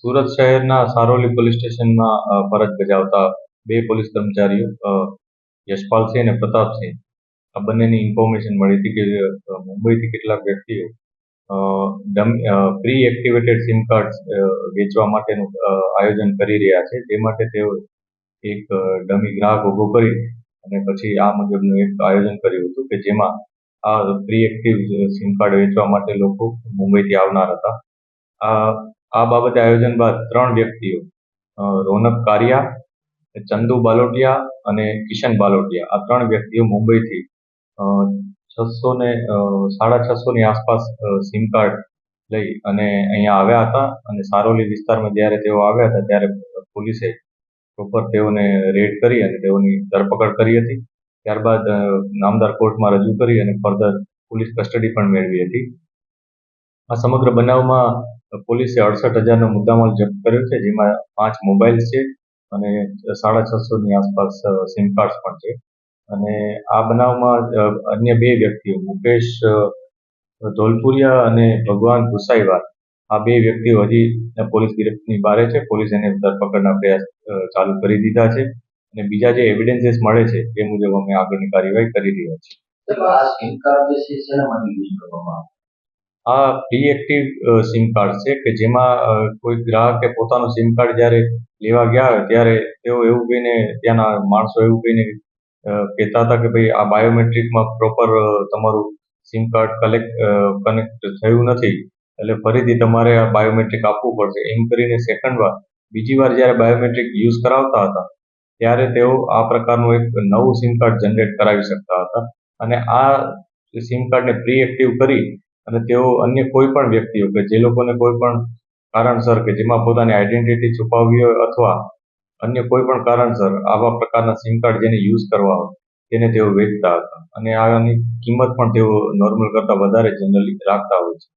સુરત શહેરના સારોલી પોલીસ સ્ટેશનમાં ફરજ બજાવતા બે પોલીસ કર્મચારીઓ યશપાલસિંહ અને પ્રતાપસિંહ આ બંનેની ઇન્ફોર્મેશન મળી હતી કે મુંબઈથી કેટલાક વ્યક્તિઓ પ્રી એક્ટિવેટેડ સિમ કાર્ડ વેચવા માટેનું આયોજન કરી રહ્યા છે. તે માટે તેઓ એક ડમી ગ્રાહક ઉભો કરી અને પછી આ મુજબનું એક આયોજન કર્યું હતું કે જેમાં આ પ્રી એક્ટિવ સિમ કાર્ડ વેચવા માટે લોકો મુંબઈથી આવનાર હતા. આ બાબતે આયોજન બાદ 3 વ્યક્તિઓ રોનક કારિયા, ચંદુ બાલોટિયા અને કિશન બાલોટિયા આ 3 વ્યક્તિઓ મુંબઈથી 600 ની આસપાસ સિમ કાર્ડ લઈ અને અહીંયા આવ્યા હતા અને સારોલી વિસ્તારમાં જ્યારે તેઓ આવ્યા હતા ત્યારે પોલીસે પ્રોપર તેઓને રેડ કરી અને તેઓની ધરપકડ કરી હતી. ત્યારબાદ નામદાર કોર્ટમાં રજૂ કરી અને ફર્ધર પોલીસ કસ્ટડી પણ મેળવી હતી. આ સમગ્ર બનાવમાં પોલીસે 68,000નો મુદ્દામાલ જપ્ત કર્યો છે, જેમાં 5 મોબાઈલ્સ છે અને 650 ની આસપાસ સિમ કાર્ડ્સ પણ છે. અને આ બનાવમાં અન્ય 2 વ્યક્તિઓ મુકેશ ધોલપુરિયા અને ભગવાન ગુસાઈવાર આ 2 વ્યક્તિઓ હજી પોલીસ ગિરફ્તની બહાર છે. પોલીસ એને ધરપકડના પ્રયાસ ચાલુ કરી દીધા છે અને બીજા જે એવિડન્સીસ મળે છે તે મુજબ અમે આગળની કાર્યવાહી કરી રહ્યા છીએ. આ સિમ કાર્ડ જે છે શેના માટે યુઝ કરવામાં આવે? આ પ્રી એક્ટિવ સિમ કાર્ડ છે કે જેમાં કોઈ ગ્રાહકે પોતાનું સિમ કાર્ડ જ્યારે લેવા ગયા હોય ત્યારે તેઓ એવું કહીને ત્યાંના માણસો એવું કહીને કહેતા હતા કે ભાઈ આ બાયોમેટ્રિકમાં પ્રોપર તમારું સિમ કાર્ડ કનેક્ટ થયું નથી, એટલે ફરીથી તમારે આ બાયોમેટ્રિક આપવું પડશે એમ કરીને સેકન્ડ વાર બીજી વાર જ્યારે બાયોમેટ્રિક યુઝ કરાવતા હતા ત્યારે તેઓ આ પ્રકારનું એક નવું સિમ કાર્ડ જનરેટ કરાવી શકતા હતા અને આ સિમ કાર્ડને પ્રી એક્ટિવ કરી અને તેઓ અન્ય કોઈ પણ વ્યક્તિઓ કે જે લોકોને કોઈ પણ કારણસર કે જેમાં પોતાની આઈડેન્ટિટી છુપાવવી હોય અથવા અન્ય કોઈ પણ કારણસર આવા પ્રકારના સિમ કાર્ડ જેને યુઝ કરવા હોય તેને તેઓ વેચતા હતા અને આની કિંમત પણ તેઓ નોર્મલ કરતાં વધારે જનરલી રાખતા હોય છે.